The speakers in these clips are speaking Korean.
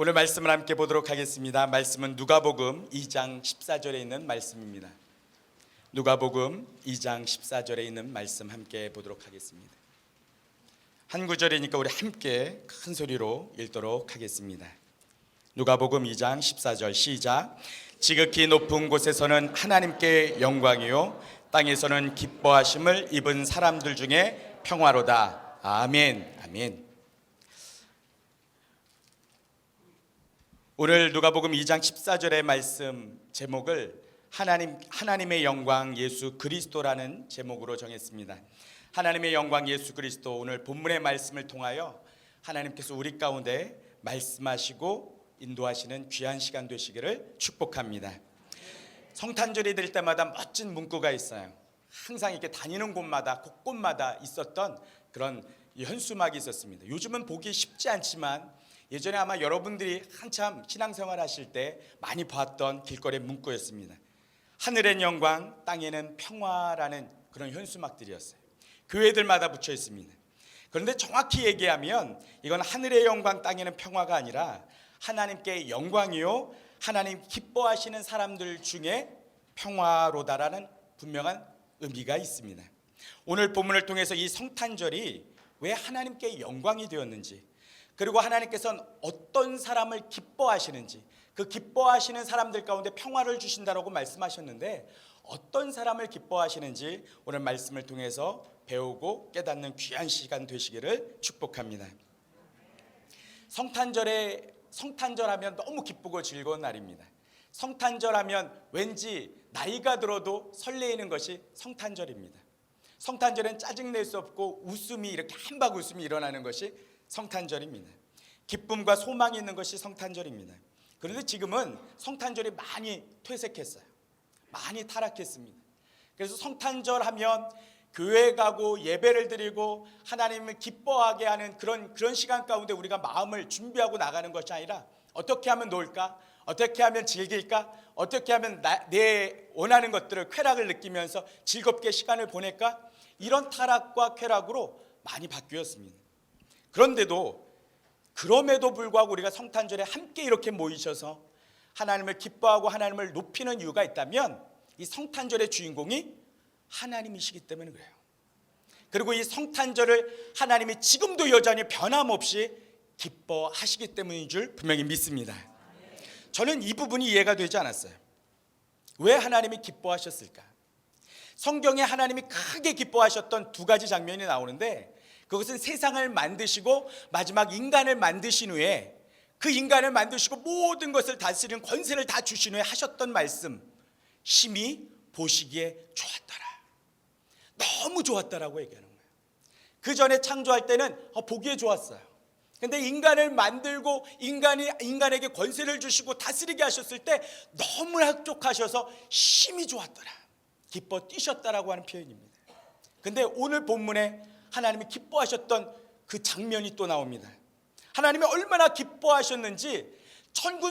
오늘 말씀을 함께 보도록 하겠습니다. 말씀은 누가복음 2장 14절에 있는 말씀입니다. 누가복음 2장 14절에 있는 말씀 함께 보도록 하겠습니다. 한 구절이니까 우리 함께 큰 소리로 읽도록 하겠습니다. 누가복음 2장 14절 시작. 지극히 높은 곳에서는 하나님께 영광이요 땅에서는 기뻐하심을 입은 사람들 중에 평화로다. 아멘. 아멘. 오늘 누가복음 2장 14절의 말씀 제목을 하나님의 영광 예수 그리스도라는 제목으로 정했습니다. 하나님의 영광 예수 그리스도, 오늘 본문의 말씀을 통하여 하나님께서 우리 가운데 말씀하시고 인도하시는 귀한 시간 되시기를 축복합니다. 성탄절이 될 때마다 멋진 문구가 있어요. 항상 이렇게 다니는 곳마다 곳곳마다 있었던 그런 현수막이 있었습니다. 요즘은 보기 쉽지 않지만 예전에 아마 여러분들이 한참 신앙생활 하실 때 많이 봤던 길거리 문구였습니다. 하늘엔 영광, 땅에는 평화라는 그런 현수막들이었어요. 교회들마다 붙여 있습니다. 그런데 정확히 얘기하면 이건 하늘의 영광, 땅에는 평화가 아니라 하나님께 영광이요 하나님 기뻐하시는 사람들 중에 평화로다라는 분명한 의미가 있습니다. 오늘 본문을 통해서 이 성탄절이 왜 하나님께 영광이 되었는지, 그리고 하나님께서는 어떤 사람을 기뻐하시는지, 그 기뻐하시는 사람들 가운데 평화를 주신다라고 말씀하셨는데 어떤 사람을 기뻐하시는지 오늘 말씀을 통해서 배우고 깨닫는 귀한 시간 되시기를 축복합니다. 성탄절하면 너무 기쁘고 즐거운 날입니다. 성탄절하면 왠지 나이가 들어도 설레이는 것이 성탄절입니다. 성탄절엔 짜증낼 수 없고 웃음이 이렇게 한박 웃음이 일어나는 것이 성탄절입니다. 기쁨과 소망이 있는 것이 성탄절입니다. 그런데 지금은 성탄절이 많이 퇴색했어요. 많이 타락했습니다. 그래서 성탄절 하면 교회 가고 예배를 드리고 하나님을 기뻐하게 하는 그런 시간 가운데 우리가 마음을 준비하고 나가는 것이 아니라 어떻게 하면 놀까? 어떻게 하면 즐길까? 어떻게 하면 내 원하는 것들을 쾌락을 느끼면서 즐겁게 시간을 보낼까? 이런 타락과 쾌락으로 많이 바뀌었습니다. 그럼에도 불구하고 우리가 성탄절에 함께 이렇게 모이셔서 하나님을 기뻐하고 하나님을 높이는 이유가 있다면 이 성탄절의 주인공이 하나님이시기 때문에 그래요. 그리고 이 성탄절을 하나님이 지금도 여전히 변함없이 기뻐하시기 때문인 줄 분명히 믿습니다. 저는 이 부분이 이해가 되지 않았어요. 왜 하나님이 기뻐하셨을까? 성경에 하나님이 크게 기뻐하셨던 두 가지 장면이 나오는데, 그것은 세상을 만드시고 마지막 인간을 만드신 후에 그 인간을 만드시고 모든 것을 다스리는 권세를 다 주신 후에 하셨던 말씀, 심히 보시기에 좋았더라. 너무 좋았다라고 얘기하는 거예요. 그 전에 창조할 때는 보기에 좋았어요. 근데 인간을 만들고 인간에게 권세를 주시고 다스리게 하셨을 때 너무 흡족하셔서 심히 좋았더라, 기뻐 뛰셨다라고 하는 표현입니다. 근데 오늘 본문에 하나님이 기뻐하셨던 그 장면이 또 나옵니다. 하나님이 얼마나 기뻐하셨는지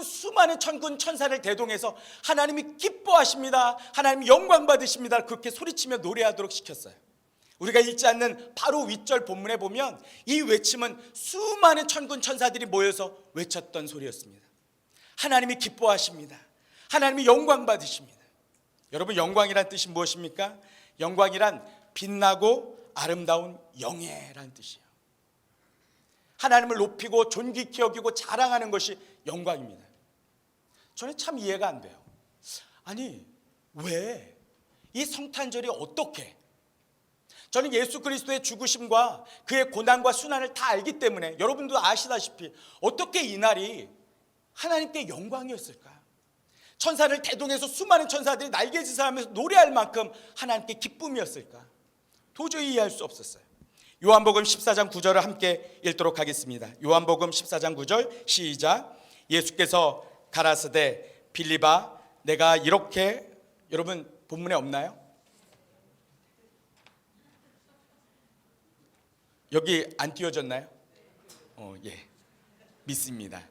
수많은 천군 천사를 대동해서 하나님이 기뻐하십니다, 하나님이 영광 받으십니다, 그렇게 소리치며 노래하도록 시켰어요. 우리가 읽지 않는 바로 윗절 본문에 보면 이 외침은 수많은 천군 천사들이 모여서 외쳤던 소리였습니다. 하나님이 기뻐하십니다, 하나님이 영광 받으십니다. 여러분, 영광이란 뜻이 무엇입니까? 영광이란 빛나고 아름다운 영예라는 뜻이에요. 하나님을 높이고 존귀히 여기고 자랑하는 것이 영광입니다. 저는 참 이해가 안 돼요. 아니, 왜 이 성탄절이 어떻게? 저는 예수 그리스도의 죽으심과 그의 고난과 순환을 다 알기 때문에, 여러분도 아시다시피 어떻게 이 날이 하나님께 영광이었을까? 천사를 대동해서 수많은 천사들이 날개짓하면서 노래할 만큼 하나님께 기쁨이었을까? 도저히 이해할 수 없었어요. 요한복음 14장 9절을 함께 읽도록 하겠습니다. 요한복음 14장 9절 시작. 예수께서 가라사대 빌립아 내가 이렇게, 여러분 본문에 없나요? 여기 안 띄워졌나요? 예, 믿습니다.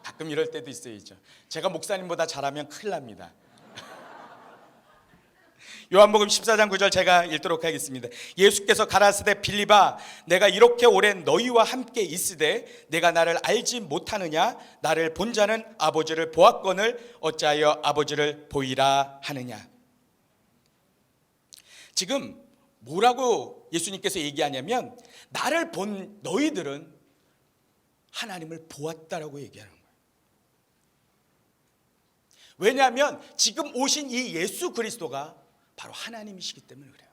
가끔 이럴 때도 있어야죠. 제가 목사님보다 잘하면 큰일 납니다. 요한복음 14장 9절 제가 읽도록 하겠습니다. 예수께서 가라사대 빌립아 내가 이렇게 오랜 너희와 함께 있으되 내가 나를 알지 못하느냐? 나를 본 자는 아버지를 보았거늘 어찌하여 아버지를 보이라 하느냐? 지금 뭐라고 예수님께서 얘기하냐면 나를 본 너희들은 하나님을 보았다라고 얘기하는 거예요. 왜냐하면 지금 오신 이 예수 그리스도가 바로 하나님이시기 때문에 그래요.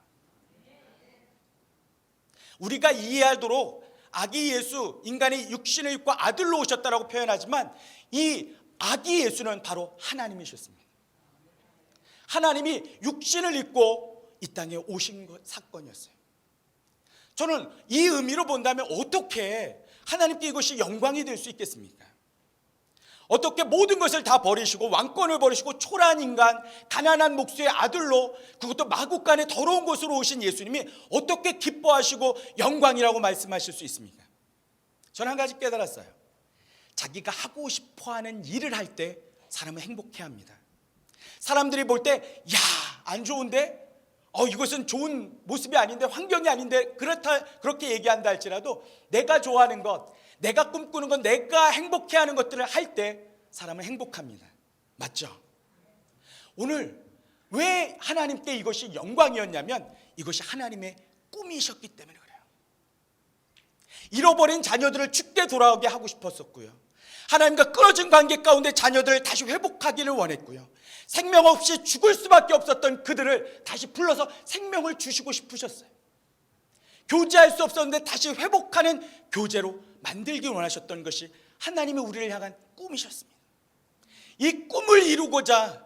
우리가 이해하도록 아기 예수, 인간이 육신을 입고 아들로 오셨다라고 표현하지만 이 아기 예수는 바로 하나님이셨습니다. 하나님이 육신을 입고 이 땅에 오신 사건이었어요. 저는 이 의미로 본다면 어떻게 하나님께 이것이 영광이 될 수 있겠습니까? 어떻게 모든 것을 다 버리시고 왕권을 버리시고 초라한 인간, 가난한 목수의 아들로 그것도 마국간의 더러운 곳으로 오신 예수님이 어떻게 기뻐하시고 영광이라고 말씀하실 수 있습니까? 저는 한 가지 깨달았어요. 자기가 하고 싶어하는 일을 할 때 사람은 행복해합니다. 사람들이 볼 때 야, 안 좋은데? 이것은 좋은 모습이 아닌데, 환경이 아닌데, 그렇게 얘기한다 할지라도 내가 좋아하는 것, 내가 꿈꾸는 것, 내가 행복해하는 것들을 할 때 사람은 행복합니다. 맞죠? 오늘 왜 하나님께 이것이 영광이었냐면 이것이 하나님의 꿈이셨기 때문에 그래요. 잃어버린 자녀들을 죽게 돌아오게 하고 싶었었고요. 하나님과 끊어진 관계 가운데 자녀들을 다시 회복하기를 원했고요. 생명 없이 죽을 수밖에 없었던 그들을 다시 불러서 생명을 주시고 싶으셨어요. 교제할 수 없었는데 다시 회복하는 교제로 만들기 원하셨던 것이 하나님의 우리를 향한 꿈이셨습니다. 이 꿈을 이루고자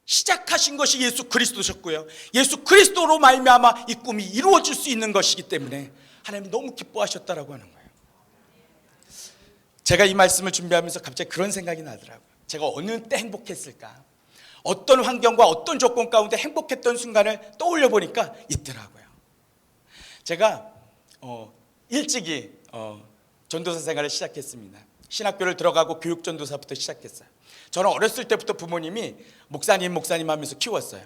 시작하신 것이 예수 그리스도셨고요. 예수 그리스도로 말미암아 이 꿈이 이루어질 수 있는 것이기 때문에 하나님이 너무 기뻐하셨다라고 하는 거예요. 제가 이 말씀을 준비하면서 갑자기 그런 생각이 나더라고요. 제가 어느 때 행복했을까? 어떤 환경과 어떤 조건 가운데 행복했던 순간을 떠올려 보니까 있더라고요. 제가 일찍이 전도사 생활을 시작했습니다. 신학교를 들어가고 교육전도사부터 시작했어요. 저는 어렸을 때부터 부모님이 목사님 하면서 키웠어요.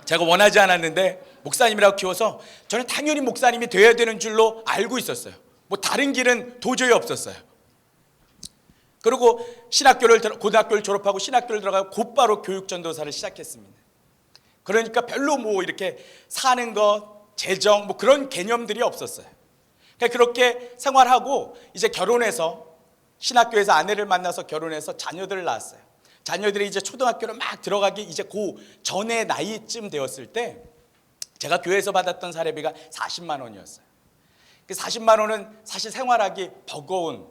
제가 원하지 않았는데 목사님이라고 키워서 저는 당연히 목사님이 돼야 되는 줄로 알고 있었어요. 뭐 다른 길은 도저히 없었어요. 그리고 고등학교를 졸업하고 신학교를 들어가고 곧바로 교육전도사를 시작했습니다. 그러니까 별로 뭐 이렇게 사는 것, 재정 뭐 그런 개념들이 없었어요. 그렇게 생활하고 이제 결혼해서 신학교에서 아내를 만나서 결혼해서 자녀들을 낳았어요. 자녀들이 이제 초등학교를 막 들어가기 이제 그 전의 나이쯤 되었을 때 제가 교회에서 받았던 사례비가 40만 원이었어요. 그 40만 원은 사실 생활하기 버거운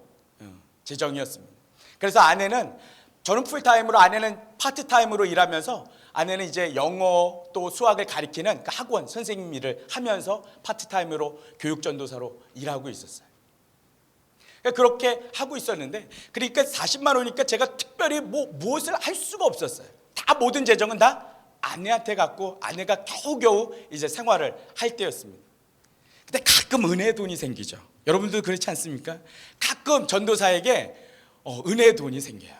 재정이었습니다. 그래서 저는 풀타임으로, 아내는 파트타임으로 일하면서 아내는 이제 영어 또 수학을 가리키는 그 학원 선생님 일을 하면서 파트타임으로 교육전도사로 일하고 있었어요. 그렇게 하고 있었는데, 그러니까 40만 원이니까 제가 특별히 무엇을 할 수가 없었어요. 다 모든 재정은 다 아내한테 갖고 아내가 겨우겨우 이제 생활을 할 때였습니다. 근데 가끔 은혜의 돈이 생기죠. 여러분도 그렇지 않습니까? 가끔 전도사에게 은혜의 돈이 생겨요.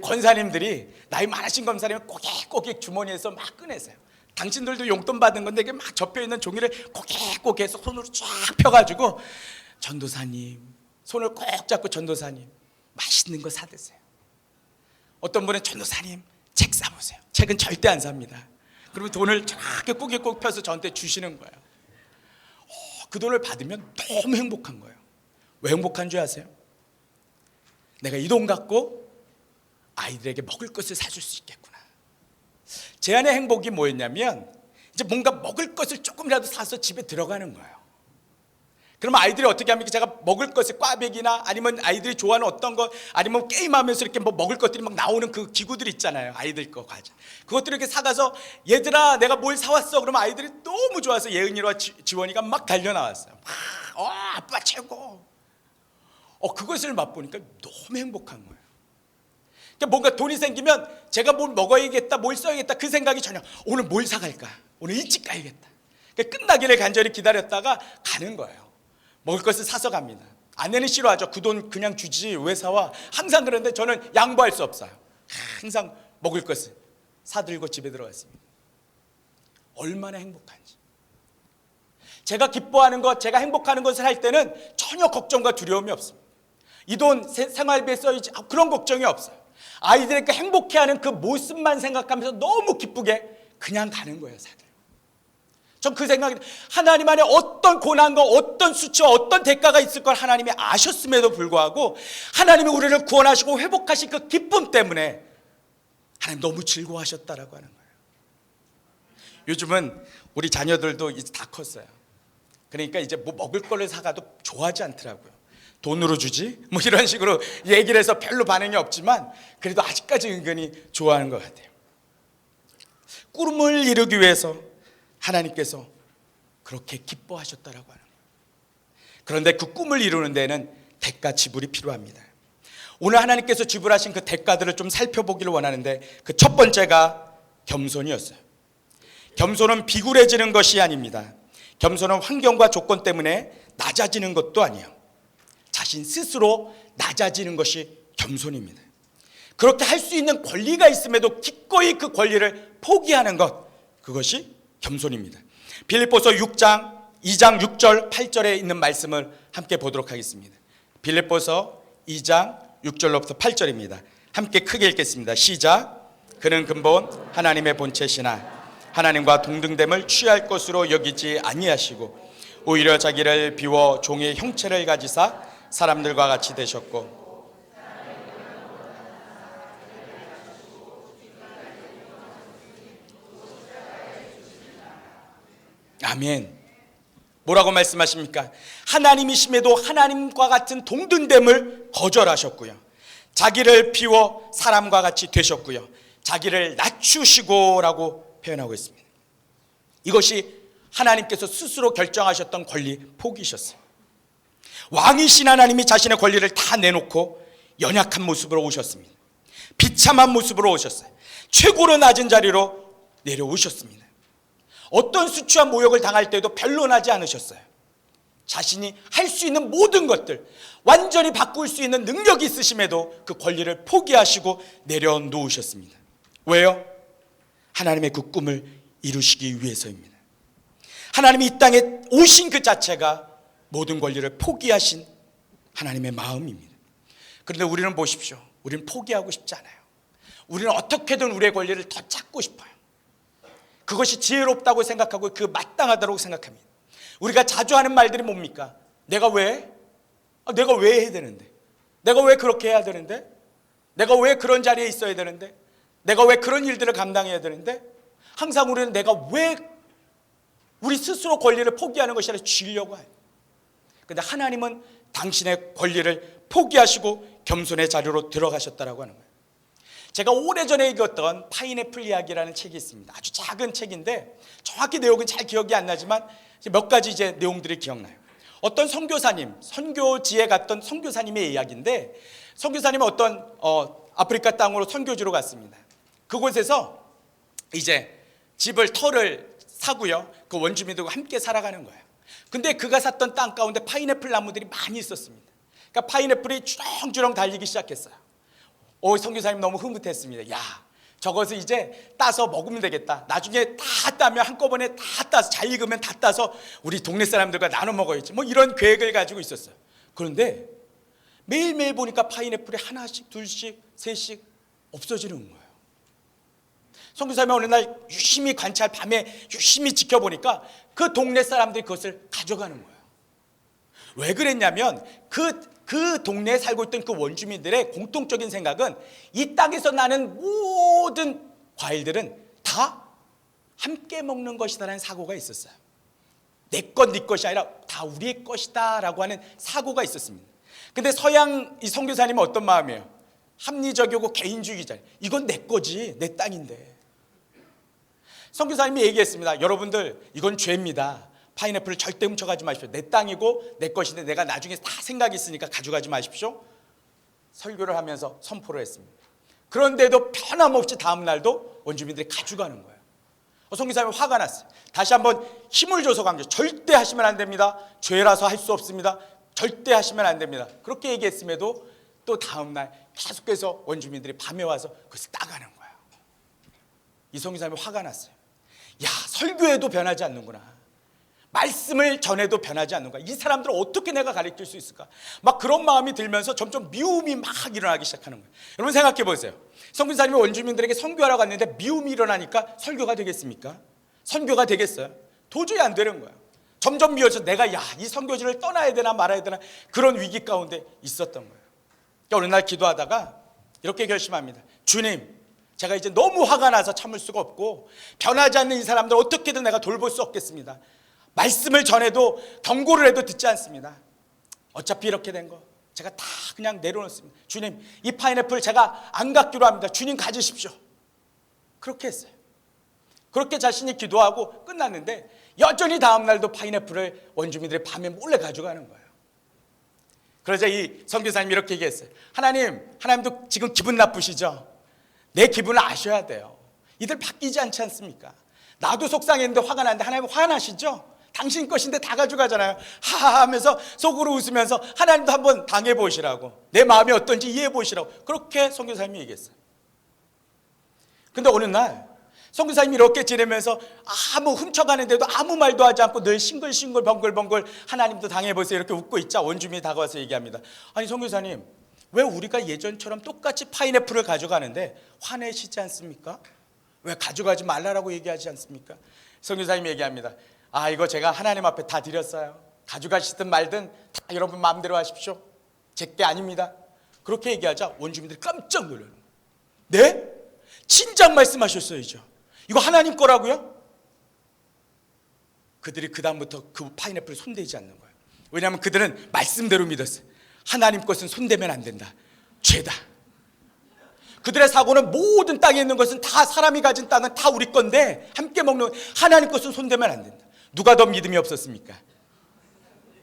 권사님들이, 나이 많으신 권사님이 꼬깃꼬깃 주머니에서 막 꺼내세요. 당신들도 용돈 받은 건데 이게 막 접혀있는 종이를 꼬깃꼬깃 해서 손으로 쫙 펴가지고 전도사님, 손을 꼭 잡고 전도사님 맛있는 거 사드세요. 어떤 분은 전도사님 책 사보세요. 책은 절대 안 삽니다. 그러면 돈을 저렇게 꼬깃꼬깃 펴서 저한테 주시는 거예요. 그 돈을 받으면 너무 행복한 거예요. 왜 행복한 줄 아세요? 내가 이 돈 갖고 아이들에게 먹을 것을 사줄 수 있겠구나. 제 안의 행복이 뭐였냐면 이제 뭔가 먹을 것을 조금이라도 사서 집에 들어가는 거예요. 그러면 아이들이 어떻게 합니까? 제가 먹을 것을 꽈배기나 아니면 아이들이 좋아하는 어떤 거, 아니면 게임하면서 이렇게 뭐 먹을 것들이 막 나오는 그 기구들 있잖아요. 아이들 거 과자. 그것들을 이렇게 사가서 얘들아 내가 뭘 사왔어. 그러면 아이들이 너무 좋아서 예은이와 지원이가 막 달려 나왔어요. 아빠 최고. 그것을 맛보니까 너무 행복한 거예요. 그러니까 뭔가 돈이 생기면 제가 뭘 먹어야겠다, 뭘 써야겠다 그 생각이 전혀, 오늘 뭘 사갈까, 오늘 일찍 가야겠다. 그러니까 끝나기를 간절히 기다렸다가 가는 거예요. 먹을 것을 사서 갑니다. 아내는 싫어하죠. 그 돈 그냥 주지 왜 사와. 항상 그런데 저는 양보할 수 없어요. 항상 먹을 것을 사들고 집에 들어갔습니다. 얼마나 행복한지. 제가 기뻐하는 것, 제가 행복하는 것을 할 때는 전혀 걱정과 두려움이 없습니다. 이 돈 생활비에 써야지 그런 걱정이 없어요. 아이들에게 행복해하는 그 모습만 생각하면서 너무 기쁘게 그냥 가는 거예요, 사들. 전 그 생각이, 하나님 안에 어떤 고난과 어떤 수치와 어떤 대가가 있을 걸 하나님이 아셨음에도 불구하고 하나님이 우리를 구원하시고 회복하신 그 기쁨 때문에 하나님 너무 즐거워하셨다라고 하는 거예요. 요즘은 우리 자녀들도 이제 다 컸어요. 그러니까 이제 뭐 먹을 거를 사가도 좋아하지 않더라고요. 돈으로 주지? 뭐 이런 식으로 얘기를 해서 별로 반응이 없지만 그래도 아직까지 은근히 좋아하는 것 같아요. 꿈을 이루기 위해서 하나님께서 그렇게 기뻐하셨다라고 하는 거예요. 그런데 그 꿈을 이루는 데는 대가 지불이 필요합니다. 오늘 하나님께서 지불하신 그 대가들을 좀 살펴보기를 원하는데 그 첫 번째가 겸손이었어요. 겸손은 비굴해지는 것이 아닙니다. 겸손은 환경과 조건 때문에 낮아지는 것도 아니에요. 자신 스스로 낮아지는 것이 겸손입니다. 그렇게 할 수 있는 권리가 있음에도 기꺼이 그 권리를 포기하는 것, 그것이 겸손입니다. 빌립보서 2장 6절 8절에 있는 말씀을 함께 보도록 하겠습니다. 빌립보서 2장 6절로부터 8절입니다. 함께 크게 읽겠습니다. 시작. 그는 근본 하나님의 본체시나 하나님과 동등됨을 취할 것으로 여기지 아니하시고 오히려 자기를 비워 종의 형체를 가지사 사람들과 같이 되셨고 아멘. 뭐라고 말씀하십니까? 하나님이심에도 하나님과 같은 동등됨을 거절하셨고요. 자기를 비워 사람과 같이 되셨고요. 자기를 낮추시고라고 표현하고 있습니다. 이것이 하나님께서 스스로 결정하셨던 권리 포기셨어요. 왕이신 하나님이 자신의 권리를 다 내놓고 연약한 모습으로 오셨습니다. 비참한 모습으로 오셨어요. 최고로 낮은 자리로 내려오셨습니다. 어떤 수치와 모욕을 당할 때도 변론하지 않으셨어요. 자신이 할 수 있는 모든 것들, 완전히 바꿀 수 있는 능력이 있으심에도 그 권리를 포기하시고 내려놓으셨습니다. 왜요? 하나님의 그 꿈을 이루시기 위해서입니다. 하나님이 이 땅에 오신 그 자체가 모든 권리를 포기하신 하나님의 마음입니다. 그런데 우리는 보십시오. 우리는 포기하고 싶지 않아요. 우리는 어떻게든 우리의 권리를 더 찾고 싶어요. 그것이 지혜롭다고 생각하고 그 마땅하다고 생각합니다. 우리가 자주 하는 말들이 뭡니까? 내가 왜? 내가 왜 해야 되는데? 내가 왜 그렇게 해야 되는데? 내가 왜 그런 자리에 있어야 되는데? 내가 왜 그런 일들을 감당해야 되는데? 항상 우리는 내가 왜 우리 스스로 권리를 포기하는 것이 아니라 쥐려고 해요. 그런데 하나님은 당신의 권리를 포기하시고 겸손의 자리로 들어가셨다라고 하는 거예요. 제가 오래전에 읽었던 파인애플 이야기라는 책이 있습니다. 아주 작은 책인데 정확히 내용은 잘 기억이 안 나지만 몇 가지 이제 내용들이 기억나요. 어떤 선교사님, 선교지에 갔던 선교사님의 이야기인데 선교사님은 어떤 아프리카 땅으로 선교지로 갔습니다. 그곳에서 이제 집을 터를 사고요. 그 원주민들과 함께 살아가는 거예요. 근데 그가 샀던 땅 가운데 파인애플 나무들이 많이 있었습니다. 그러니까 파인애플이 주렁주렁 달리기 시작했어요. 선교사님 너무 흐뭇했습니다. 야, 저것을 이제 따서 먹으면 되겠다. 나중에 다 따면 한꺼번에 다 따서 잘 익으면 다 따서 우리 동네 사람들과 나눠 먹어야지. 뭐 이런 계획을 가지고 있었어요. 그런데 매일매일 보니까 파인애플이 하나씩, 둘씩, 셋씩 없어지는 거예요. 선교사님이 어느 날 유심히 밤에 유심히 지켜보니까 그 동네 사람들이 그것을 가져가는 거예요. 왜 그랬냐면 그 동네에 살고 있던 그 원주민들의 공통적인 생각은 이 땅에서 나는 모든 과일들은 다 함께 먹는 것이다라는 사고가 있었어요. 내 것, 네 것이 아니라 다 우리의 것이다 라고 하는 사고가 있었습니다. 근데 서양 이 선교사님은 어떤 마음이에요? 합리적이고 개인주의자. 이건 내 거지, 내 땅인데. 선교사님이 얘기했습니다. 여러분들 이건 죄입니다. 파인애플을 절대 훔쳐가지 마십시오. 내 땅이고 내 것인데 내가 나중에 다 생각이 있으니까 가져가지 마십시오. 설교를 하면서 선포를 했습니다. 그런데도 변함없이 다음 날도 원주민들이 가져가는 거예요. 선교사님이 화가 났어요. 다시 한번 힘을 줘서 강조. 절대 하시면 안 됩니다. 죄라서 할 수 없습니다. 절대 하시면 안 됩니다. 그렇게 얘기했음에도 또 다음 날 계속해서 원주민들이 밤에 와서 그것을 따가는 거예요. 이 선교사님이 화가 났어요. 야, 설교해도 변하지 않는구나. 말씀을 전해도 변하지 않는구나. 이 사람들을 어떻게 내가 가르칠 수 있을까? 막 그런 마음이 들면서 점점 미움이 막 일어나기 시작하는 거예요. 여러분 생각해 보세요. 선교사님이 원주민들에게 선교하러 갔는데 미움이 일어나니까 설교가 되겠습니까? 선교가 되겠어요? 도저히 안 되는 거예요. 점점 미워서 내가 이 선교지를 떠나야 되나 말아야 되나 그런 위기 가운데 있었던 거예요. 그러니까 어느 날 기도하다가 이렇게 결심합니다. 주님, 제가 이제 너무 화가 나서 참을 수가 없고 변하지 않는 이 사람들 어떻게든 내가 돌볼 수 없겠습니다. 말씀을 전해도 경고를 해도 듣지 않습니다. 어차피 이렇게 된 거 제가 다 그냥 내려놓습니다. 주님, 이 파인애플 제가 안 갖기로 합니다. 주님 가지십시오. 그렇게 했어요. 그렇게 자신이 기도하고 끝났는데 여전히 다음날도 파인애플을 원주민들이 밤에 몰래 가져가는 거예요. 그러자 이 선교사님이 이렇게 얘기했어요. 하나님도 지금 기분 나쁘시죠? 내 기분을 아셔야 돼요. 이들 바뀌지 않지 않습니까? 나도 속상했는데 화가 나는데 하나님 화나시죠? 당신 것인데 다 가져가잖아요. 하하 하면서 속으로 웃으면서 하나님도 한번 당해보시라고, 내 마음이 어떤지 이해해보시라고 그렇게 선교사님이 얘기했어요. 근데 어느 날 선교사님이 이렇게 지내면서 아무 훔쳐가는데도 아무 말도 하지 않고 늘 싱글싱글 번글번글 하나님도 당해보세요 이렇게 웃고 있자 원주민이 다가와서 얘기합니다. 아니 선교사님, 왜 우리가 예전처럼 똑같이 파인애플을 가져가는데 화내시지 않습니까? 왜 가져가지 말라라고 얘기하지 않습니까? 선교사님이 얘기합니다. 이거 제가 하나님 앞에 다 드렸어요. 가져가시든 말든 다 여러분 마음대로 하십시오. 제게 아닙니다. 그렇게 얘기하자 원주민들이 깜짝 놀라요. 네? 진작 말씀하셨어야죠. 이거 하나님 거라고요? 그들이 그 다음부터 그 파인애플을 손대지 않는 거예요. 왜냐하면 그들은 말씀대로 믿었어요. 하나님 것은 손대면 안 된다. 죄다. 그들의 사고는 모든 땅에 있는 것은 다, 사람이 가진 땅은 다 우리 건데 함께 먹는, 하나님 것은 손대면 안 된다. 누가 더 믿음이 없었습니까?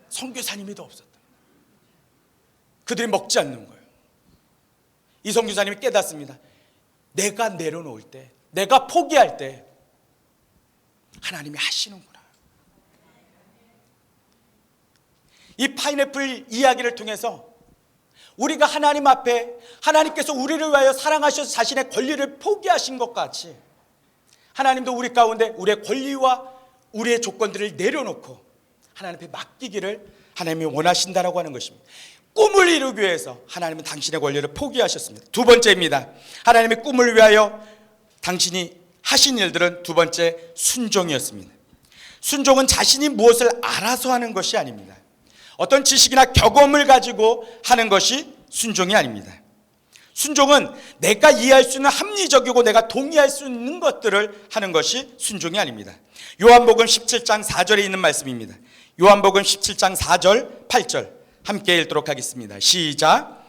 선교사님이 더 없었다. 그들이 먹지 않는 거예요. 이 선교사님이 깨닫습니다. 내가 내려놓을 때, 내가 포기할 때 하나님이 하시는구나. 이 파인애플 이야기를 통해서 우리가 하나님 앞에, 하나님께서 우리를 위하여 사랑하셔서 자신의 권리를 포기하신 것 같이 하나님도 우리 가운데 우리의 권리와 우리의 조건들을 내려놓고 하나님 앞에 맡기기를 하나님이 원하신다라고 하는 것입니다. 꿈을 이루기 위해서 하나님은 당신의 권리를 포기하셨습니다. 두 번째입니다. 하나님의 꿈을 위하여 당신이 하신 일들은 두 번째 순종이었습니다. 순종은 자신이 무엇을 알아서 하는 것이 아닙니다. 어떤 지식이나 경험을 가지고 하는 것이 순종이 아닙니다. 순종은 내가 이해할 수 있는 합리적이고 내가 동의할 수 있는 것들을 하는 것이 순종이 아닙니다. 요한복음 17장 4절에 있는 말씀입니다. 요한복음 17장 4절 8절 함께 읽도록 하겠습니다. 시작.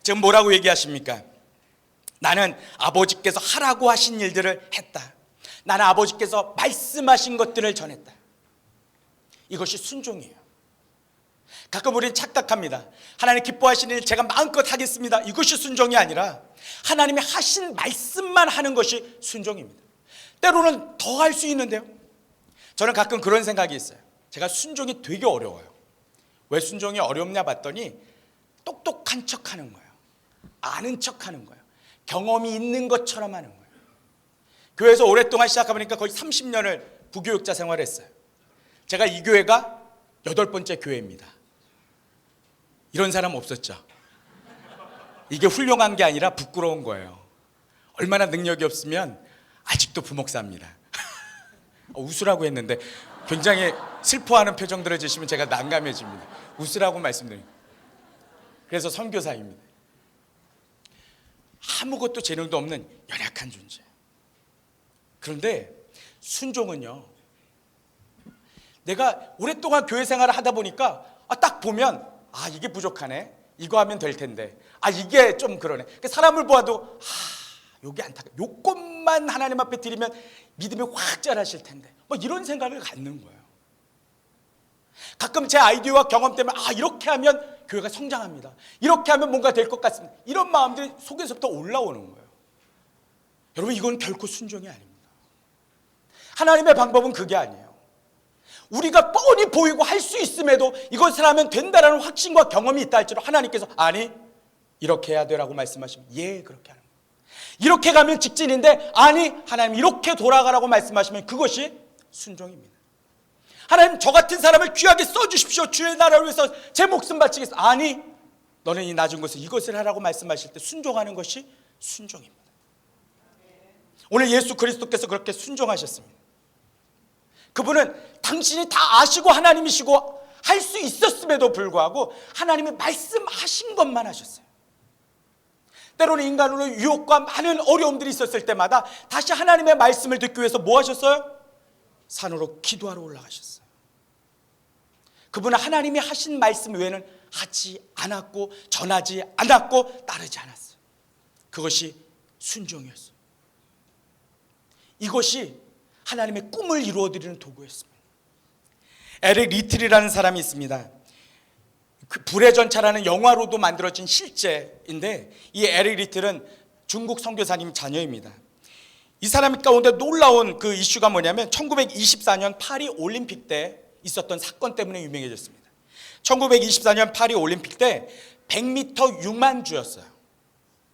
지금 뭐라고 얘기하십니까? 나는 아버지께서 하라고 하신 일들을 했다. 나는 아버지께서 말씀하신 것들을 전했다. 이것이 순종이에요. 가끔 우리는 착각합니다. 하나님 기뻐하시는 일 제가 마음껏 하겠습니다. 이것이 순종이 아니라 하나님이 하신 말씀만 하는 것이 순종입니다. 때로는 더 할 수 있는데요. 저는 가끔 그런 생각이 있어요. 제가 순종이 되게 어려워요. 왜 순종이 어렵냐 봤더니 똑똑한 척하는 거예요. 아는 척하는 거예요. 경험이 있는 것처럼 하는 거예요. 교회에서 오랫동안 시작해보니까 거의 30년을 부교육자 생활을 했어요. 제가 이 교회가 8번째 교회입니다. 이런 사람 없었죠. 이게 훌륭한 게 아니라 부끄러운 거예요. 얼마나 능력이 없으면 아직도 부목사입니다. 웃으라고 했는데 굉장히 슬퍼하는 표정들을 주시면 제가 난감해집니다. 웃으라고 말씀드립니다. 그래서 선교사입니다. 아무것도 재능도 없는 연약한 존재. 그런데 순종은요, 내가 오랫동안 교회 생활을 하다 보니까 딱 보면 이게 부족하네, 이거 하면 될 텐데, 이게 좀 그러네. 사람을 보아도 요게 안타까, 요것만 하나님 앞에 드리면 믿음이 확 자라실 텐데, 이런 생각을 갖는 거예요. 가끔 제 아이디어와 경험 때문에 이렇게 하면 교회가 성장합니다, 이렇게 하면 뭔가 될 것 같습니다, 이런 마음들이 속에서부터 올라오는 거예요. 여러분, 이건 결코 순종이 아닙니다. 하나님의 방법은 그게 아니에요. 우리가 뻔히 보이고 할 수 있음에도 이것을 하면 된다라는 확신과 경험이 있다 할지라도 하나님께서 아니 이렇게 해야 되라고 말씀하시면 예 그렇게 하는 거예요. 이렇게 가면 직진인데 아니 하나님 이렇게 돌아가라고 말씀하시면 그것이 순종입니다. 하나님 저 같은 사람을 귀하게 써주십시오. 주의 나라를 위해서 제 목숨 바치겠습니다. 아니 너는 이 낮은 곳에 이것을 하라고 말씀하실 때 순종하는 것이 순종입니다. 오늘 예수 그리스도께서 그렇게 순종하셨습니다. 그분은 당신이 다 아시고 하나님이시고 할 수 있었음에도 불구하고 하나님이 말씀하신 것만 하셨어요. 때로는 인간으로 유혹과 많은 어려움들이 있었을 때마다 다시 하나님의 말씀을 듣기 위해서 뭐 하셨어요? 산으로 기도하러 올라가셨어요. 그분은 하나님이 하신 말씀 외에는 하지 않았고 전하지 않았고 따르지 않았어요. 그것이 순종이었어요. 이것이 하나님의 꿈을 이루어드리는 도구였습니다. 에릭 리틀이라는 사람이 있습니다. 그 불의 전차라는 영화로도 만들어진 실제인데 이 에릭 리틀은 중국 선교사님 자녀입니다. 이 사람 가운데 놀라운 그 이슈가 뭐냐면 1924년 파리 올림픽 때 있었던 사건 때문에 유명해졌습니다. 1924년 파리 올림픽 때 100m 유망주였어요.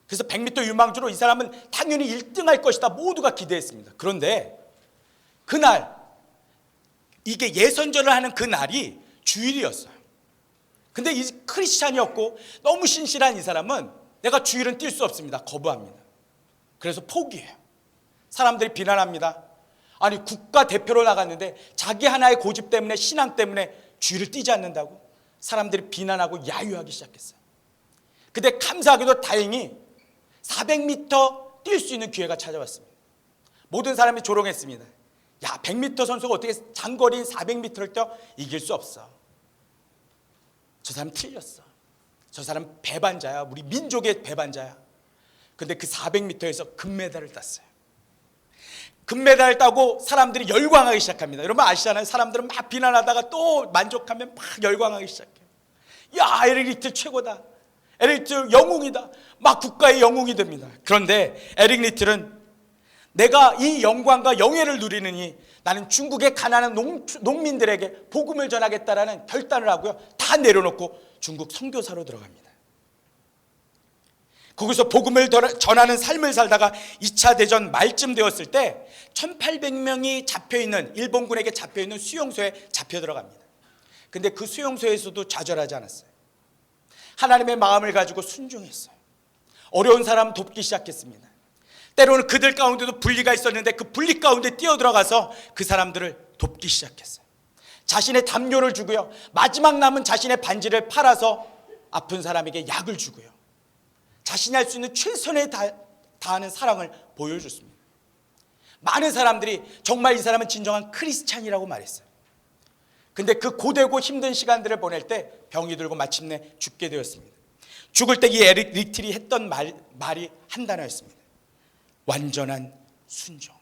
그래서 100m 유망주로 이 사람은 당연히 1등할 것이다 모두가 기대했습니다. 그런데 그날 이게 예선전을 하는 그날이 주일이었어요. 근데 이 크리스찬이었고 너무 신실한 이 사람은 내가 주일은 뛸 수 없습니다. 거부합니다. 그래서 포기해요. 사람들이 비난합니다. 아니 국가대표로 나갔는데 자기 하나의 고집 때문에 신앙 때문에 주일을 뛰지 않는다고 사람들이 비난하고 야유하기 시작했어요. 근데 감사하게도 다행히 400m 뛸 수 있는 기회가 찾아왔습니다. 모든 사람이 조롱했습니다. 야 100m 선수가 어떻게 장거리인 400m를 뛰어? 이길 수 없어. 저 사람 틀렸어. 저 사람 배반자야. 우리 민족의 배반자야. 근데 그 400m에서 금메달을 땄어요. 금메달을 따고 사람들이 열광하기 시작합니다. 여러분 아시잖아요. 사람들은 막 비난하다가 또 만족하면 막 열광하기 시작해요. 야 에릭 리틀 최고다. 에릭 리틀 영웅이다. 막 국가의 영웅이 됩니다. 그런데 에릭 리틀은 내가 이 영광과 영예를 누리느니 나는 중국의 가난한 농민들에게 복음을 전하겠다라는 결단을 하고요. 다 내려놓고 중국 선교사로 들어갑니다. 거기서 복음을 전하는 삶을 살다가 2차 대전 말쯤 되었을 때 1800명이 잡혀있는 일본군에게 잡혀있는 수용소에 잡혀 들어갑니다. 근데 그 수용소에서도 좌절하지 않았어요. 하나님의 마음을 가지고 순종했어요. 어려운 사람 돕기 시작했습니다. 때로는 그들 가운데도 분리가 있었는데 그 분리 가운데 뛰어들어가서 그 사람들을 돕기 시작했어요. 자신의 담요를 주고요. 마지막 남은 자신의 반지를 팔아서 아픈 사람에게 약을 주고요. 자신이 할 수 있는 최선에 다하는 사랑을 보여줬습니다. 많은 사람들이 정말 이 사람은 진정한 크리스찬이라고 말했어요. 근데 그 고되고 힘든 시간들을 보낼 때 병이 들고 마침내 죽게 되었습니다. 죽을 때 이 에릭 리틀이 했던 말이 한 단어였습니다. 완전한 순종.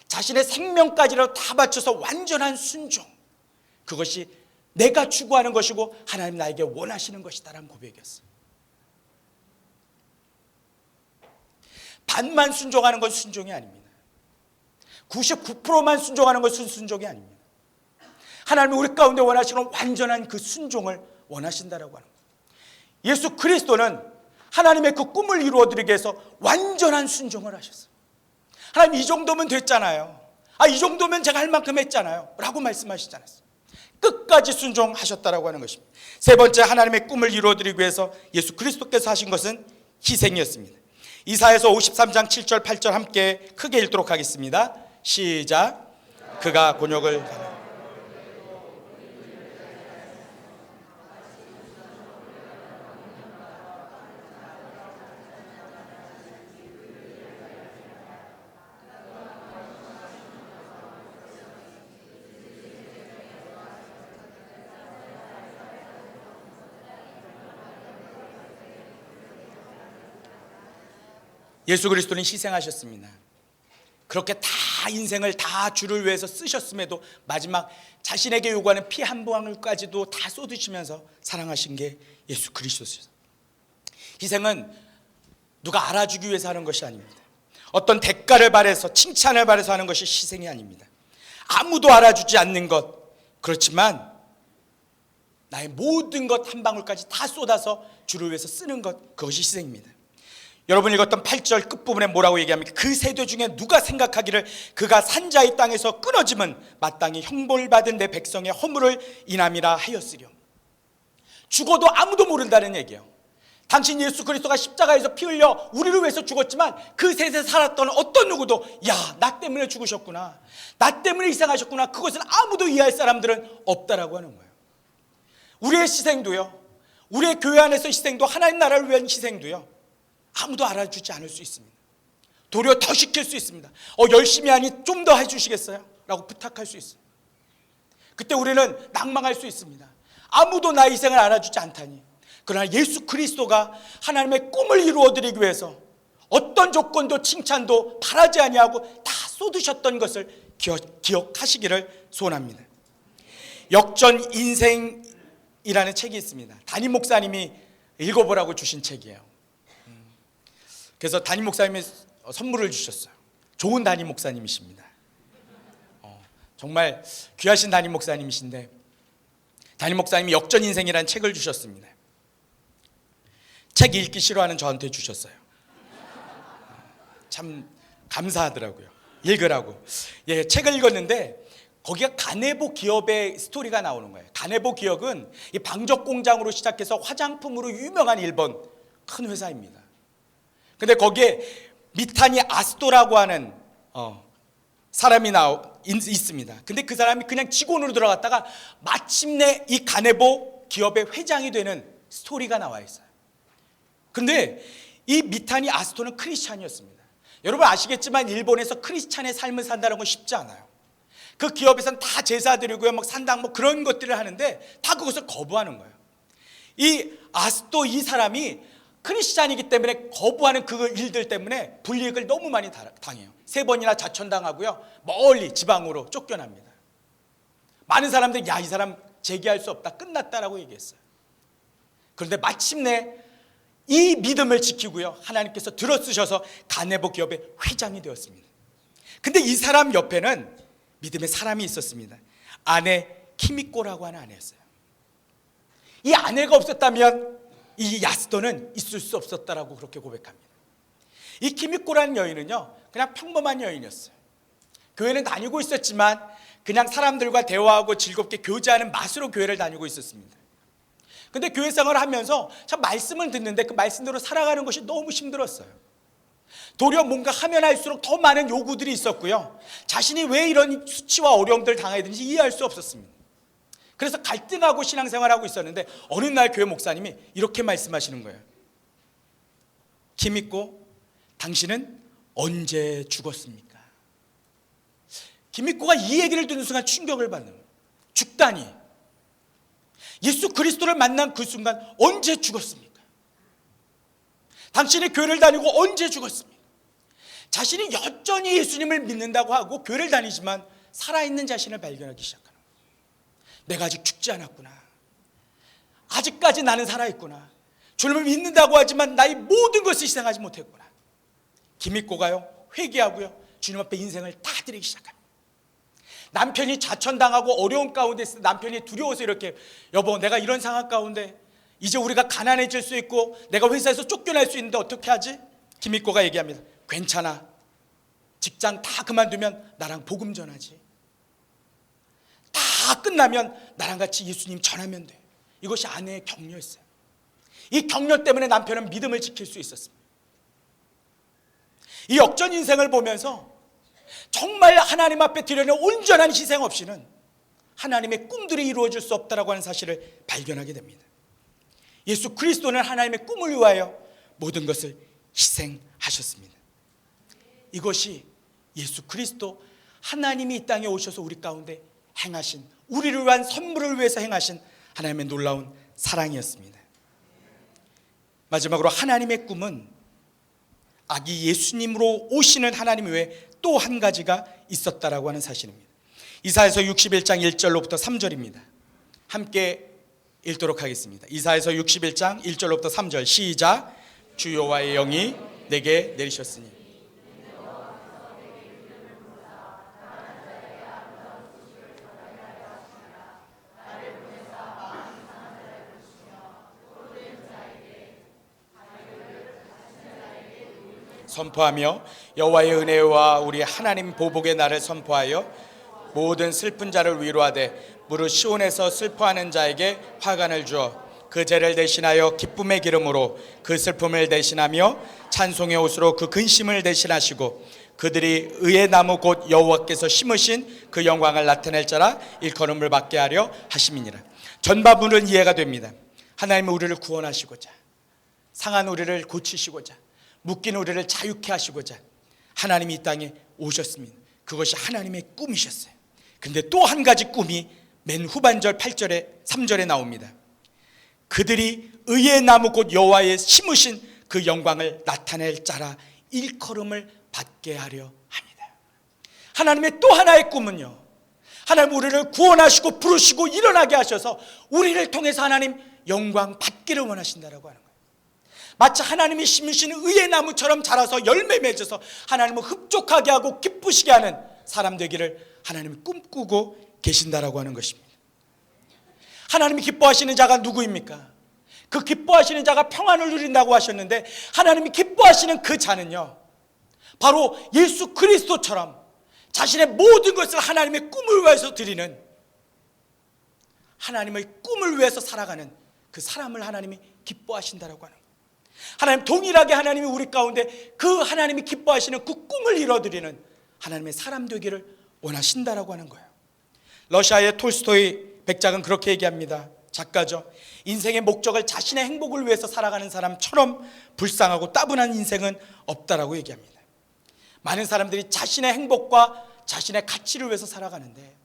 자신의 생명까지라도 다 바쳐서 완전한 순종. 그것이 내가 추구하는 것이고 하나님 나에게 원하시는 것이다라는 고백이었어요. 반만 순종하는 건 순종이 아닙니다. 99%만 순종하는 것은 순종이 아닙니다. 하나님이 우리 가운데 원하시는 완전한 그 순종을 원하신다라고 하는 거예요. 예수 그리스도는 하나님의 그 꿈을 이루어드리기 위해서 완전한 순종을 하셨어요. 하나님 이 정도면 됐잖아요. 이 정도면 제가 할 만큼 했잖아요 라고 말씀하시지 않았어요. 끝까지 순종하셨다라고 하는 것입니다. 세 번째 하나님의 꿈을 이루어드리기 위해서 예수 그리스도께서 하신 것은 희생이었습니다. 이사야서 53장 7절 8절 함께 크게 읽도록 하겠습니다. 시작. 그가 곤욕을 예수 그리스도는 희생하셨습니다. 그렇게 다 인생을 다 주를 위해서 쓰셨음에도 마지막 자신에게 요구하는 피 한 방울까지도 다 쏟으시면서 사랑하신 게 예수 그리스도였어요. 희생은 누가 알아주기 위해서 하는 것이 아닙니다. 어떤 대가를 바라서 칭찬을 바라서 하는 것이 희생이 아닙니다. 아무도 알아주지 않는 것, 그렇지만 나의 모든 것 한 방울까지 다 쏟아서 주를 위해서 쓰는 것, 그것이 희생입니다. 여러분 읽었던 8절 끝부분에 뭐라고 얘기합니까? 그 세대 중에 누가 생각하기를 그가 산자의 땅에서 끊어짐은 마땅히 형벌 받은 내 백성의 허물을 인함이라 하였으려. 죽어도 아무도 모른다는 얘기예요. 당신 예수 그리스도가 십자가에서 피 흘려 우리를 위해서 죽었지만 그 세대에 살았던 어떤 누구도 야, 나 때문에 죽으셨구나, 나 때문에 희생하셨구나, 그것을 아무도 이해할 사람들은 없다라고 하는 거예요. 우리의 희생도요, 우리의 교회 안에서 희생도, 하나님 나라를 위한 희생도요, 아무도 알아주지 않을 수 있습니다. 도리어 더 시킬 수 있습니다. 열심히 하니 좀 더 해주시겠어요? 라고 부탁할 수 있어요. 그때 우리는 낭망할 수 있습니다. 아무도 나의 희생을 알아주지 않다니. 그러나 예수 그리스도가 하나님의 꿈을 이루어드리기 위해서 어떤 조건도 칭찬도 바라지 아니하고 다 쏟으셨던 것을 기억하시기를 소원합니다. 역전 인생이라는 책이 있습니다. 담임 목사님이 읽어보라고 주신 책이에요. 그래서 담임 목사님이 선물을 주셨어요. 좋은 담임 목사님이십니다. 정말 귀하신 담임 목사님이신데, 담임 목사님이 역전 인생이라는 책을 주셨습니다. 책 읽기 싫어하는 저한테 주셨어요. 참 감사하더라고요. 읽으라고. 예, 책을 읽었는데 거기가 가네보 기업의 스토리가 나오는 거예요. 가네보 기업은 이 방적 공장으로 시작해서 화장품으로 유명한 일본 큰 회사입니다. 근데 거기에 미타니 아스토라고 하는 사람이 있습니다. 근데 그 사람이 그냥 직원으로 들어갔다가 마침내 이 가네보 기업의 회장이 되는 스토리가 나와 있어요. 근데 이 미타니 아스토는 크리스찬이었습니다. 여러분 아시겠지만 일본에서 크리스찬의 삶을 산다는 건 쉽지 않아요. 그 기업에서는 다 제사 드리고요, 막 산당 뭐 그런 것들을 하는데 다 그것을 거부하는 거예요. 이 아스토 이 사람이 크리스찬이기 때문에 거부하는 그 일들 때문에 불이익을 너무 많이 당해요. 3번이나 자천당하고요, 멀리 지방으로 쫓겨납니다. 많은 사람들이 야, 이 사람 재기할 수 없다, 끝났다라고 얘기했어요. 그런데 마침내 이 믿음을 지키고요, 하나님께서 들어쓰셔서 가네보 기업의 회장이 되었습니다. 근데 이 사람 옆에는 믿음의 사람이 있었습니다. 아내 키미코라고 하는 아내였어요. 이 아내가 없었다면 이 야스토는 있을 수 없었다라고 그렇게 고백합니다. 이 키미코라는 여인은요, 그냥 평범한 여인이었어요. 교회는 다니고 있었지만 그냥 사람들과 대화하고 즐겁게 교제하는 맛으로 교회를 다니고 있었습니다. 근데 교회 생활을 하면서 참 말씀을 듣는데 그 말씀대로 살아가는 것이 너무 힘들었어요. 도리어 뭔가 하면 할수록 더 많은 요구들이 있었고요, 자신이 왜 이런 수치와 어려움들을 당해야 되는지 이해할 수 없었습니다. 그래서 갈등하고 신앙생활하고 있었는데 어느 날 교회 목사님이 이렇게 말씀하시는 거예요. 김익고, 당신은 언제 죽었습니까? 김익고가 이 얘기를 듣는 순간 충격을 받는 거예요. 죽다니. 예수 그리스도를 만난 그 순간 언제 죽었습니까? 당신이 교회를 다니고 언제 죽었습니까? 자신이 여전히 예수님을 믿는다고 하고 교회를 다니지만 살아있는 자신을 발견하기 시작합니다. 내가 아직 죽지 않았구나. 아직까지 나는 살아있구나. 주님을 믿는다고 하지만 나의 모든 것을 희생하지 못했구나. 김익고가요, 회개하고요, 주님 앞에 인생을 다 드리기 시작합니다. 남편이 자천당하고 어려운 가운데 있을 때 남편이 두려워서 이렇게, 여보, 내가 이런 상황 가운데 이제 우리가 가난해질 수 있고 내가 회사에서 쫓겨날 수 있는데 어떻게 하지? 김익고가 얘기합니다. 괜찮아. 직장 다 그만두면 나랑 복음 전하지. 다 끝나면 나랑 같이 예수님 전하면 돼. 이것이 아내의 격려였어요. 이 격려 때문에 남편은 믿음을 지킬 수 있었습니다. 이 역전 인생을 보면서 정말 하나님 앞에 드려는 온전한 희생 없이는 하나님의 꿈들이 이루어질 수 없다라고 하는 사실을 발견하게 됩니다. 예수 그리스도는 하나님의 꿈을 위하여 모든 것을 희생하셨습니다. 이것이 예수 그리스도, 하나님이 이 땅에 오셔서 우리 가운데 행하신, 우리를 위한 선물을 위해서 행하신 하나님의 놀라운 사랑이었습니다. 마지막으로 하나님의 꿈은 아기 예수님으로 오시는 하나님 외에 또 한 가지가 있었다라고 하는 사실입니다. 이사야서 61장 1절로부터 3절입니다. 함께 읽도록 하겠습니다. 이사야서 61장 1절로부터 3절 시작. 주 여호와의 영이 내게 내리셨으니 선포하며 여호와의 은혜와 우리 하나님 보복의 날을 선포하여 모든 슬픈 자를 위로하되 무릇 시온에서 슬퍼하는 자에게 화관을 주어 그 죄를 대신하여 기쁨의 기름으로 그 슬픔을 대신하며 찬송의 옷으로 그 근심을 대신하시고 그들이 의의 나무 곧 여호와께서 심으신 그 영광을 나타낼 자라 일컬음을 받게 하려 하심이니라. 전반부는 이해가 됩니다. 하나님은 우리를 구원하시고자, 상한 우리를 고치시고자, 묶인 우리를 자유케 하시고자 하나님이 이 땅에 오셨습니다. 그것이 하나님의 꿈이셨어요. 근데 또 한 가지 꿈이 맨 후반절 8절에 3절에 나옵니다. 그들이 의의 나무 곧 여호와의 심으신 그 영광을 나타낼 자라 일컬음을 받게 하려 합니다. 하나님의 또 하나의 꿈은요, 하나님 우리를 구원하시고 부르시고 일어나게 하셔서 우리를 통해서 하나님 영광 받기를 원하신다라고 하는 거예요. 마치 하나님이 심으신 의의 나무처럼 자라서 열매 맺어서 하나님을 흡족하게 하고 기쁘시게 하는 사람 되기를 하나님이 꿈꾸고 계신다라고 하는 것입니다. 하나님이 기뻐하시는 자가 누구입니까? 그 기뻐하시는 자가 평안을 누린다고 하셨는데 하나님이 기뻐하시는 그 자는요, 바로 예수 그리스도처럼 자신의 모든 것을 하나님의 꿈을 위해서 드리는, 하나님의 꿈을 위해서 살아가는 그 사람을 하나님이 기뻐하신다라고 하는 거예요. 하나님 동일하게 하나님이 우리 가운데 그 하나님이 기뻐하시는 그 꿈을 이뤄드리는 하나님의 사람 되기를 원하신다라고 하는 거예요. 러시아의 톨스토이 백작은 그렇게 얘기합니다. 작가죠. 인생의 목적을 자신의 행복을 위해서 살아가는 사람처럼 불쌍하고 따분한 인생은 없다라고 얘기합니다. 많은 사람들이 자신의 행복과 자신의 가치를 위해서 살아가는데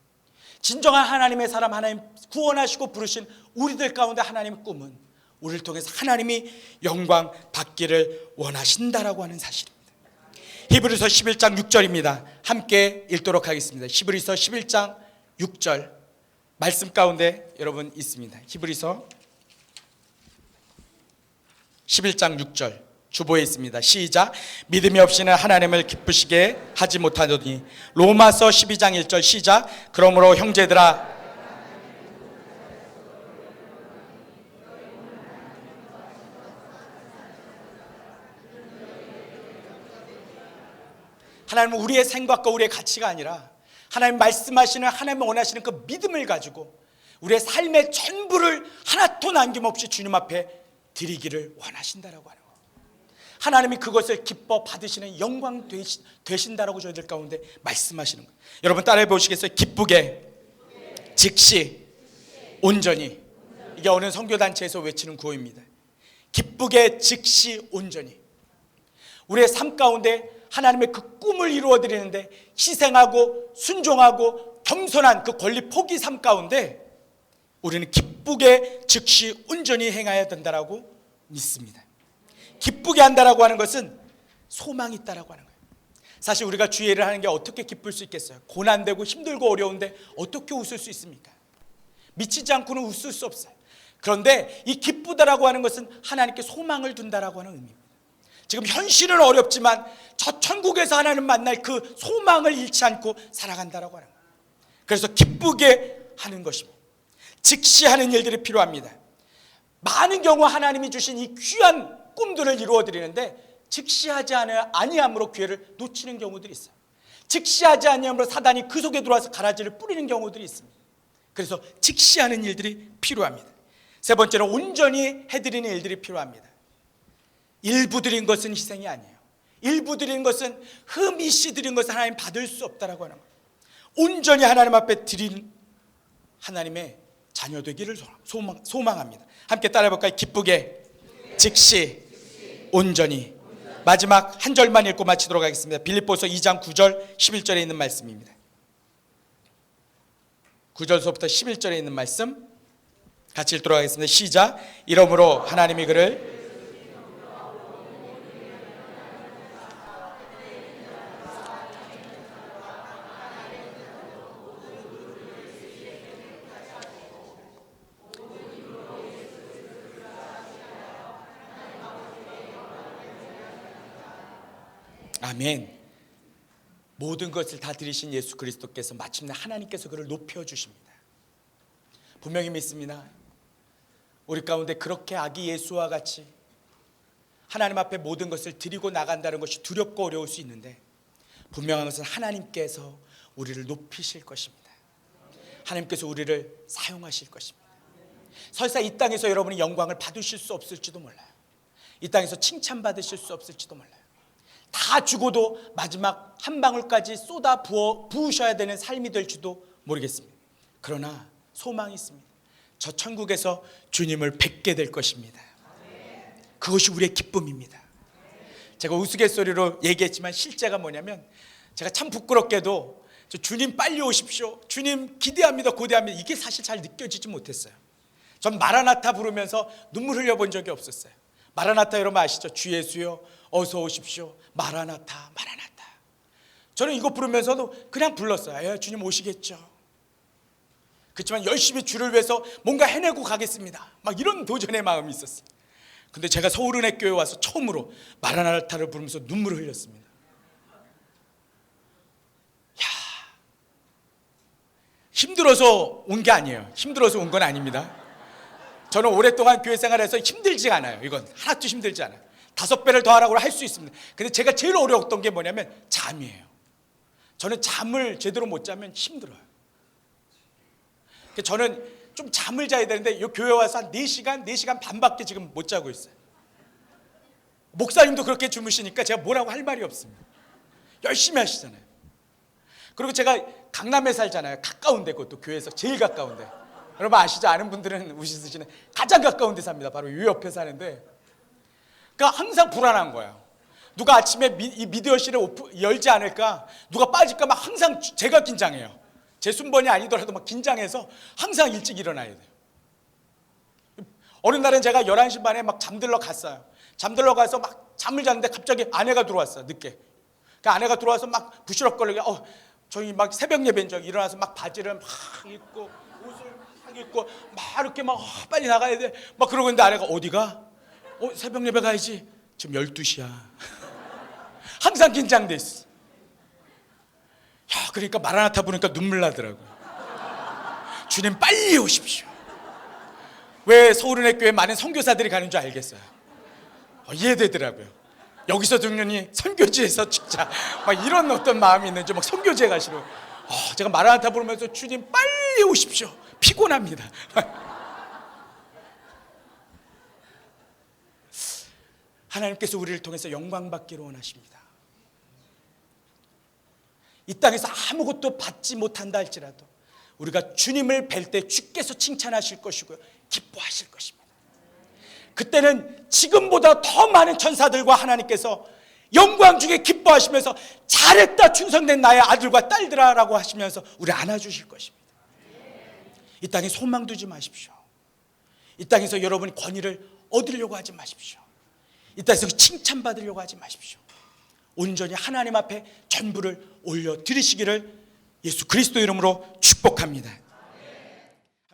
진정한 하나님의 사람, 하나님 구원하시고 부르신 우리들 가운데 하나님의 꿈은 우리를 통해서 하나님이 영광 받기를 원하신다라고 하는 사실입니다. 히브리서 11장 6절입니다. 함께 읽도록 하겠습니다. 히브리서 11장 6절 말씀 가운데 여러분 있습니다. 히브리서 11장 6절 주보에 있습니다. 시작. 믿음이 없이는 하나님을 기쁘시게 하지 못하더니. 로마서 12장 1절 시작. 그러므로 형제들아 하나님은 우리의 생각과 우리의 가치가 아니라 하나님 말씀하시는, 하나님 원하시는 그 믿음을 가지고 우리의 삶의 전부를 하나도 남김없이 주님 앞에 드리기를 원하신다라고 하는 거예요. 하나님이 그것을 기뻐 받으시는 영광 되신다라고 저희들 가운데 말씀하시는 거예요. 여러분 따라해 보시겠어요? 기쁘게, 즉시, 온전히. 이게 어느 선교단체에서 외치는 구호입니다. 기쁘게, 즉시, 온전히. 우리의 삶 가운데 하나님의 그 꿈을 이루어 드리는데 희생하고 순종하고 겸손한 그 권리 포기 삶 가운데 우리는 기쁘게 즉시 온전히 행해야 된다라고 믿습니다. 기쁘게 한다라고 하는 것은 소망이 있다라고 하는 거예요. 사실 우리가 주의 일을 하는 게 어떻게 기쁠 수 있겠어요? 고난되고 힘들고 어려운데 어떻게 웃을 수 있습니까? 미치지 않고는 웃을 수 없어요. 그런데 이 기쁘다라고 하는 것은 하나님께 소망을 둔다라고 하는 의미입니다. 지금 현실은 어렵지만 저 천국에서 하나님 만날 그 소망을 잃지 않고 살아간다라고 하는 거예요. 그래서 기쁘게 하는 것입니다. 즉시 하는 일들이 필요합니다. 많은 경우 하나님이 주신 이 귀한 꿈들을 이루어 드리는데 즉시하지 아니함으로 기회를 놓치는 경우들이 있어요. 즉시하지 아니함으로 사단이 그 속에 들어와서 가라지를 뿌리는 경우들이 있습니다. 그래서 즉시하는 일들이 필요합니다. 세 번째는 온전히 해드리는 일들이 필요합니다. 일부 드린 것은 희생이 아니에요. 일부 드린 것은 흠이시 드린 것은 하나님 받을 수 없다라고 하는 거예요. 온전히 하나님 앞에 드린 하나님의 자녀 되기를 소망합니다. 함께 따라해 볼까요? 기쁘게, 즉시, 온전히. 마지막 한 절만 읽고 마치도록 하겠습니다. 빌립보서 2장 9절 11절에 있는 말씀입니다. 9절서부터 11절에 있는 말씀 같이 읽도록 하겠습니다. 시작. 이러므로 하나님이 그를 아멘. 모든 것을 다 드리신 예수 그리스도께서 마침내 하나님께서 그를 높여주십니다. 분명히 믿습니다. 우리 가운데 그렇게 아기 예수와 같이 하나님 앞에 모든 것을 드리고 나간다는 것이 두렵고 어려울 수 있는데 분명한 것은 하나님께서 우리를 높이실 것입니다. 하나님께서 우리를 사용하실 것입니다. 설사 이 땅에서 여러분이 영광을 받으실 수 없을지도 몰라요. 이 땅에서 칭찬받으실 수 없을지도 몰라요. 다 죽어도 마지막 한 방울까지 쏟아 부으셔야 되는 삶이 될지도 모르겠습니다. 그러나 소망이 있습니다. 저 천국에서 주님을 뵙게 될 것입니다. 그것이 우리의 기쁨입니다. 제가 우스갯소리로 얘기했지만 실제가 뭐냐면 제가 참 부끄럽게도 주님 빨리 오십시오, 주님 기대합니다, 고대합니다, 이게 사실 잘 느껴지지 못했어요. 전 마라나타 부르면서 눈물 흘려본 적이 없었어요. 마라나타 여러분 아시죠? 주 예수여 어서 오십시오, 마라나타 마라나타. 저는 이거 부르면서도 그냥 불렀어요. 주님 오시겠죠. 그렇지만 열심히 주를 위해서 뭔가 해내고 가겠습니다, 막 이런 도전의 마음이 있었어요. 근데 제가 서울은혜교회 와서 처음으로 마라나타를 부르면서 눈물을 흘렸습니다. 야, 힘들어서 온 게 아니에요. 힘들어서 온 건 아닙니다. 저는 오랫동안 교회 생활해서 힘들지 않아요. 이건 하나도 힘들지 않아요. 5배를 더하라고 할 수 있습니다. 근데 제가 제일 어려웠던 게 뭐냐면 잠이에요. 저는 잠을 제대로 못 자면 힘들어요. 저는 좀 잠을 자야 되는데 이 교회 와서 한 4시간 반밖에 지금 못 자고 있어요. 목사님도 그렇게 주무시니까 제가 뭐라고 할 말이 없습니다. 열심히 하시잖아요. 그리고 제가 강남에 살잖아요. 가까운데, 그것도 교회에서 제일 가까운데. 여러분 아시죠? 아는 분들은 우시시네. 가장 가까운 데 삽니다. 바로 이 옆에 사는데, 그러니까 항상 불안한 거예요. 누가 아침에 이 미디어실을 열지 않을까, 누가 빠질까 막 항상 제가 긴장해요. 제 순번이 아니더라도 막 긴장해서 항상 일찍 일어나야 돼요. 어느 날은 제가 11시 반에 막 잠들러 갔어요. 잠들러 가서 막 잠을 잤는데 갑자기 아내가 들어왔어요. 늦게. 그 아내가 들어와서 막 부시럭거리게 저희 막 새벽 예배인 줄 일어나서 막 바지를 막 입고 옷을 막 입고 막 이렇게 막 빨리 나가야 돼 막 그러고 있는데 아내가 어디가? 새벽 예배 가야지. 지금 12시야. 항상 긴장돼 있어. 그러니까 마라나타 부르니까 눈물 나더라고요. 주님 빨리 오십시오. 왜 서울은혜교회 많은 선교사들이 가는 줄 알겠어요. 이해되더라고요. 여기서 듣느니 선교지에서 찍자, 막 이런 어떤 마음이 있는지 막 선교지에 가시고, 제가 마라나타 부르면서 주님 빨리 오십시오. 피곤합니다. 하나님께서 우리를 통해서 영광 받기를 원하십니다. 이 땅에서 아무것도 받지 못한다 할지라도 우리가 주님을 뵐 때 주께서 칭찬하실 것이고요, 기뻐하실 것입니다. 그때는 지금보다 더 많은 천사들과 하나님께서 영광 중에 기뻐하시면서 잘했다 충성된 나의 아들과 딸들아라고 하시면서 우리 안아주실 것입니다. 이 땅에 소망 두지 마십시오. 이 땅에서 여러분이 권위를 얻으려고 하지 마십시오. 이 땅에서 칭찬받으려고 하지 마십시오. 온전히 하나님 앞에 전부를 올려드리시기를 예수 그리스도 이름으로 축복합니다.